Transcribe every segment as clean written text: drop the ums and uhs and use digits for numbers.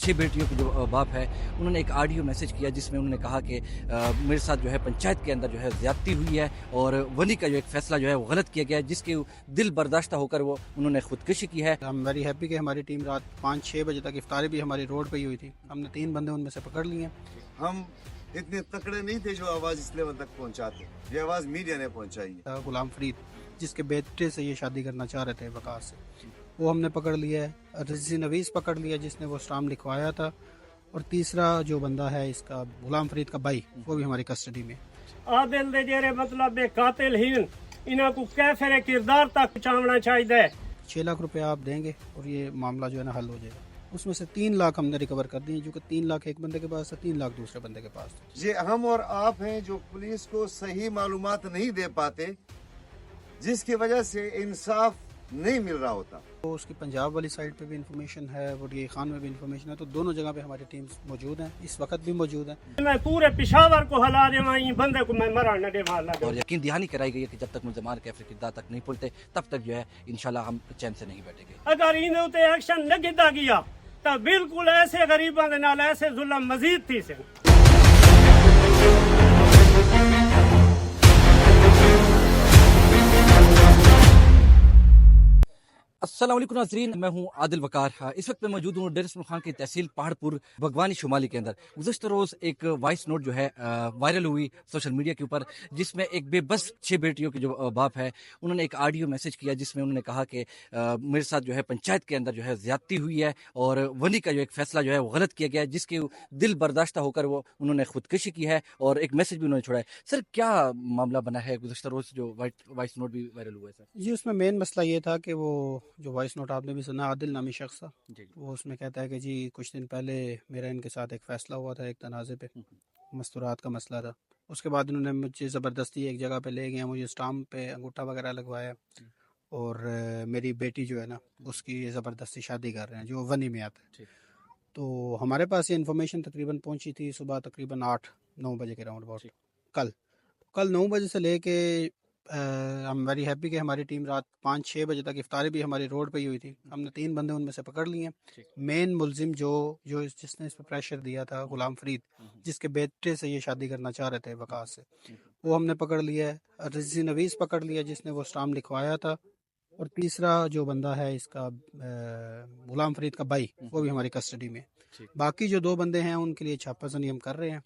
6 बेटियों के जो बाप है, उन्होंने एक ऑडियो मैसेज किया जिसमें उन्होंने कहा कि मेरे साथ जो है पंचायत के अंदर जो है ज़्यादती हुई है और वली का जो एक फ़ैसला जो है वो गलत किया गया है, जिसके दिल बर्दाश्त होकर वो उन्होंने खुदकुशी की है। हम वेरी हैप्पी कि हमारी टीम रात 5-6 बजे तक इफ्तारी भी हमारी रोड पे ही हुई थी। हमने 3 बंदे उनमें से पकड़ लिए। हम इतने तकड़े नहीं थे जो आवाज़ इस लेवल तक पहुंचाते, ये आवाज़ मीडिया ने पहुंचाई है। गुलाम फरीद जिसके बेटे से ये शादी करना चाह रहे थे वकास से, वो हमने पकड़ लिया है। रज़ी नवीस पकड़ लिया जिसने वो स्टाम लिखवाया था, और तीसरा जो बंदा है इसका गुलाम फरीद का भाई, वो भी हमारी कस्टडी में। आदिल दे जेरे मतलब कातिल ही इन्हां को कैफरे किरदार तक पहुंचाना चाहिए। 6 लाख रुपया आप देंगे और ये मामला जो है ना हल हो जाएगा। उसमें से 3 लाख हमने रिकवर कर दिए, जो कि 3 लाख एक बंदे के पास है, 3 लाख दूसरे बंदे के पास है। ये हम और आप हैं जो पुलिस को सही मालूमात नहीं दे पाते, जिसकी वजह से इंसाफ नहीं मिल रहा होता। तो उसकी पंजाब वाली साइड पे भी इंफॉर्मेशन है और ये खान में भी इंफॉर्मेशन है, तो दोनों जगह पे हमारी टीम्स मौजूद हैं, इस वक्त भी मौजूद हैं। मैं पूरे पेशावर को हला देवा, बंदे को मैं मरा न दे वाला। और यकीन दहानी कराई गई है कि जब तक मुल्ज़मान कैफरे किरदार तक नहीं खुलते तब तक जो है इंशाल्लाह हम चैन से नहीं बैठेंगे। अगर इन्हें उते एक्शन न गिदा गया तो बिल्कुल ऐसे गरीबों के नाल ऐसे जुल्म मजीद थी से। अस्सलाम वालेकुम नाज़रीन, मैं हूं आदिल वकार। इस वक्त मैं मौजूद हूं डेर इस्माइल खान की तहसील पहाड़पुर भगवानी शुमाली के अंदर। गुज़श्ता रोज़ एक वॉइस नोट जो है वायरल हुई सोशल मीडिया के ऊपर, जिसमें एक बेबस 6 बेटियों के जो बाप है, उन्होंने एक ऑडियो मैसेज किया जिसमें उन्होंने कहा कि मेरे साथ जो है पंचायत के अंदर जो है ज़्यादती हुई है और वली का जो एक फ़ैसला जो है वो गलत किया गया है, जिसके दिल बर्दाश्त होकर वो उन्होंने खुदकुशी की है और एक मैसेज भी उन्होंने छोड़ा है। सर, क्या मामला बना है? गुज़श्ता रोज़ जो वॉइस नोट भी वायरल हुआ है सर। जी, उसमें मेन मसला ये था कि वो जो वॉइस नोट आपने भी सुना, आदिल नामी शख्स था, वो उसमें कहता है कि जी कुछ दिन पहले मेरा इनके साथ एक फ़ैसला हुआ था, एक तनाज़े पे मस्तूरात का मसला था। उसके बाद इन्होंने मुझे ज़बरदस्ती एक जगह पे ले गए, मुझे स्टाम्प पे अंगूठा वगैरह लगवाया, और मेरी बेटी जो है ना उसकी ज़बरदस्ती शादी कर रहे हैं, जो वनी में आता है। तो हमारे पास ये इन्फॉर्मेशन तकरीबन पहुंची थी सुबह तकरीबन 8-9 बजे के राउंड अबाउट। कल 9 बजे से लेके हम वेरी हैप्पी कि हमारी टीम रात 5-6 बजे तक इफ्तारी भी हमारी रोड पे ही हुई थी। हमने 3 बंदे उनमें से पकड़ लिए हैं। मेन मुलजिम जिसने इस पर प्रेशर दिया था, गुलाम फरीद जिसके बेटे से ये शादी करना चाह रहे थे वकास से, वो हमने पकड़ लिया है। रज़ी नवीस पकड़ लिया जिसने वो स्टाम लिखवाया था, और तीसरा जो बंदा है इसका गुलाम फरीद का भाई, वो भी हमारी कस्टडी में। बाकी जो 2 बंदे हैं उनके लिए छापाजनी हम कर रहे हैं,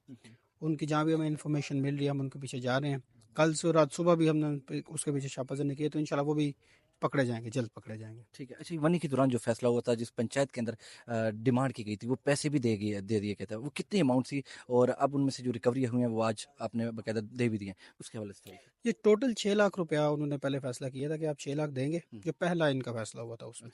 उनकी जहाँ भी हमें इन्फॉर्मेशन मिल रही है हम उनके पीछे जा रहे हैं। कल से रात सुबह भी हमने उसके पीछे छापाजनी की है, तो इंशाल्लाह वो भी पकड़े जाएंगे, जल्द पकड़े जाएंगे। ठीक है। अच्छा, वनी के दौरान जो फैसला हुआ था, जिस पंचायत के अंदर डिमांड की गई थी, वो पैसे भी दे दिए गए थे, वो कितनी अमाउंट थी? और अब उनमें से जो रिकवरी हुई है वो आज आपने बाकायदा दे भी दी है, उसके हवाले से ये टोटल 6 लाख रुपया उन्होंने पहले फैसला किया था कि आप 6 लाख देंगे, जो पहला इनका फैसला हुआ था उसमें।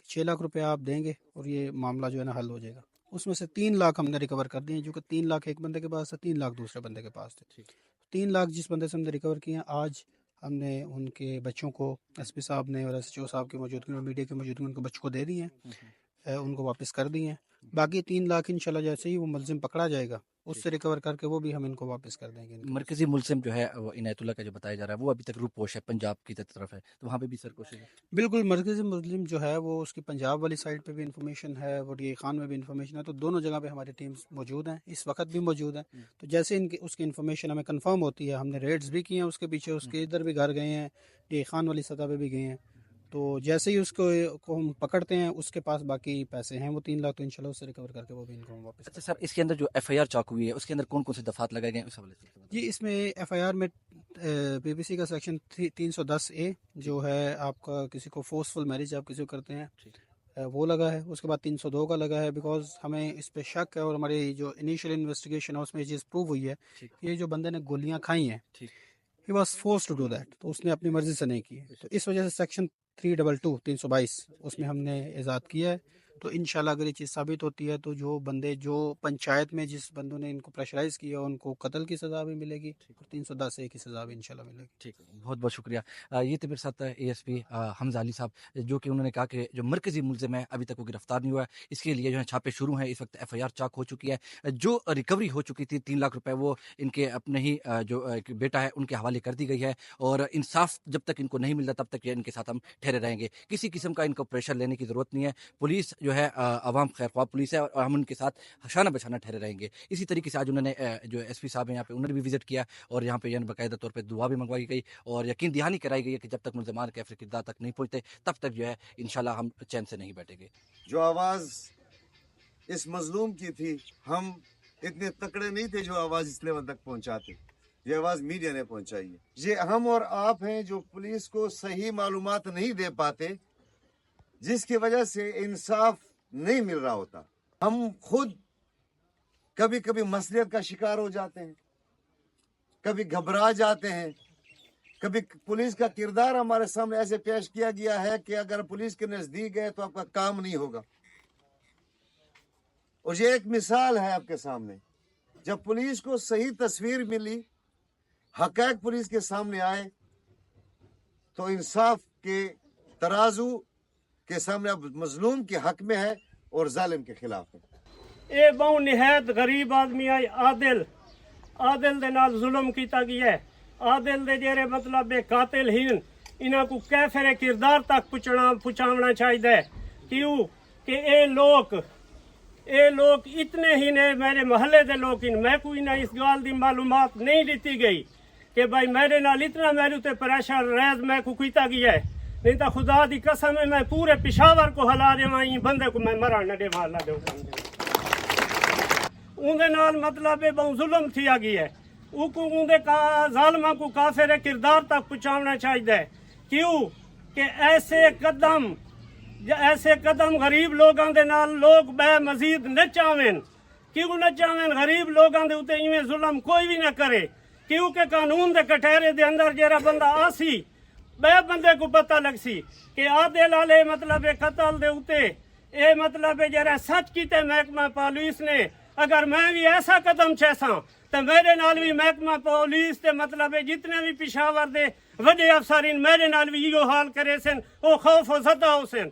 6 लाख रुपया आप देंगे और ये मामला जो है ना हल हो जाएगा। उसमें से 3 लाख हमने रिकवर कर दिए, जो कि 3 लाख एक बंदे के पास है, 3 लाख दूसरे बंदे के पास थे। 3 लाख जिस बंदे से हमने रिकवर किए हैं, आज हमने उनके बच्चों को एसपी साहब ने और SHO साहब की मौजूदगी में, मीडिया की मौजूदगी में उनको बच्चों को दे दिए हैं, उनको वापस कर दिए हैं। बाकी 3 लाख इंशाल्लाह जैसे ही वो मुलजिम पकड़ा जाएगा उससे रिकवर करके वो भी हम इनको वापस कर देंगे। मरकजी मुल्ज़िम जो है वो इनायतुल्लाह का जो बताया जा रहा है, वो अभी तक रूपोश है, पंजाब की तरफ है, तो वहाँ पे भी सर कोशिश है? बिल्कुल, मरकज़ी मुस्लिम जो है वो उसकी पंजाब वाली साइड पे भी इंफॉर्मेशन है और ये खान में भी इंफॉर्मेशन है, तो दोनों जगह पे हमारी टीम्स मौजूद हैं, इस वक्त भी मौजूद हैं। तो जैसे इनकी उसकी इंफॉर्मेशन हमें कंफर्म होती है, हमने रेड्स भी किए हैं उसके पीछे, उसके इधर भी घर गए हैं, ये खान वाली सतह पे भी गए हैं। तो जैसे ही उसको को हम पकड़ते हैं, उसके पास बाकी पैसे हैं वो 3 लाख, तो इंशाल्लाह उससे रिकवर करके वो भी इनको हम वापस। अच्छा सर, इसके अंदर जो FIR चाक हुई है उसके अंदर कौन कौन से दफात लगाए गए हैं, उस हवाले से? जी, इसमें FIR में PPC का सेक्शन 310A जो है आपका, किसी को फोर्सफुल मैरिज आप किसी को करते हैं वो लगा है। उसके बाद 302 का लगा है, बिकॉज हमें इस पे शक है और हमारी जो इनिशियल इन्वेस्टिगेशन है उसमें ये चीज़ प्रूव हुई है, ये जो बंदे ने गोलियां खाई हैं, he was force to do that, तो उसने अपनी मर्जी से नहीं की है। तो इस वजह से सेक्शन 322 उसमें हमने इजाद किया है। तो इंशाल्लाह अगर ये चीज़ साबित होती है तो जो बंदे, जो पंचायत में जिस बंदों ने इनको प्रेशराइज किया, उनको कत्ल की सज़ा भी मिलेगी और 310A की सज़ा भी इंशाल्लाह मिलेगी। ठीक है, बहुत बहुत शुक्रिया। ये तो मेरे साथ ASP हमजा अली साहब, जो कि उन्होंने कहा कि जो मरकजी मुल्ज़िम है अभी तक वो गिरफ्तार नहीं हुआ है, इसके लिए जो है छापे शुरू हैं। इस वक्त FIR चाक हो चुकी है, जो रिकवरी हो चुकी थी 3 लाख रुपए वो इनके अपने ही जो एक बेटा है उनके हवाले कर दी गई है, और इंसाफ जब तक इनको नहीं मिलता तब तक ये इनके साथ हम ठहरे रहेंगे। किसी किस्म का इनको प्रेशर लेने की ज़रूरत नहीं है। पुलिस جو ہے عوام خیر خواہ پولیس ہے اور ہم ان کے ساتھ شانہ بشانہ ٹھہرے رہیں گے. اسی طریقے سے آج انہوں نے جو ایس پی صاحب ہیں یہاں پہ انہوں نے بھی وزٹ کیا اور یہاں پہ باقاعدہ طور پہ دعا بھی منگوائی گئی اور یقین دہانی کرائی گئی ہے کہ جب تک ملزمان کیفر کردار تک نہیں پہنچتے تب تک جو ہے انشاءاللہ ہم چین سے نہیں بیٹھیں گے. جو آواز اس مظلوم کی تھی، ہم اتنے تکڑے نہیں تھے جو آواز اس لیول تک پہنچاتے. یہ آواز میڈیا نے پہنچائی ہے. یہ ہم اور آپ ہیں جو پولیس کو صحیح معلومات نہیں دے پاتے، جس کی وجہ سے انصاف نہیں مل رہا ہوتا. ہم خود کبھی کبھی مسئلیت کا شکار ہو جاتے ہیں، کبھی گھبرا جاتے ہیں، کبھی پولیس کا کردار ہمارے سامنے ایسے پیش کیا گیا ہے کہ اگر پولیس کے نزدیک گئے تو آپ کا کام نہیں ہوگا. اور یہ ایک مثال ہے آپ کے سامنے. جب پولیس کو صحیح تصویر ملی، حقائق پولیس کے سامنے آئے تو انصاف کے ترازو کے سامنے اب مظلوم کے حق میں ہے اور ظالم کے خلاف ہے. اے بہت نہایت غریب آدمی آئی عادل دے نال ظلم کیتا گیا ہے. عادل دے جڑے مطلب قاتل ہی انہاں کو کیفر کردار تک پہنچاونا چاہیے. کیوں کہ اے لوگ اتنے ہی نے میرے محلے دے لوگ میں کوئی نہ اس گال دی معلومات نہیں دیتی گئی کہ بھائی میرے نال اتنا میرے تے پریشر ریز میں کو کیتا گیا ہے. نہیں تو خدا دی قسم ہے میں پورے پشاور کو ہلا دیواں بندے کو میں مرا نہ دے والا دے اون دے نال مطلب بہت ظلم تھیا گیا ہے. اون دے ظالماں کو کافر کردار تک پہنچاونا چاہیے. کیوں کہ ایسے قدم غریب لوگاں دے نال لوگ بے مزید نہ چاہیں. کیوں نہ چاہیں؟ غریب لوگاں دے اوتے ایویں ظلم کوئی بھی نہ کرے. کیونکہ قانون دے کٹہرے دے اندر جڑا بندہ آسی بے بندے کو پتہ لگ سی کہ عادل والے مطلب قتل دے اوتے اے مطلب جڑا سچ کیتے محکمہ پولیس نے. اگر میں بھی ایسا قدم چیساں تو میرے نال بھی محکمہ پولیس تے مطلب جتنے بھی پشاور دے وڈے افسرین میرے نال بھی یہ حال کرے سن، وہ خوف و زدہ ہو سن.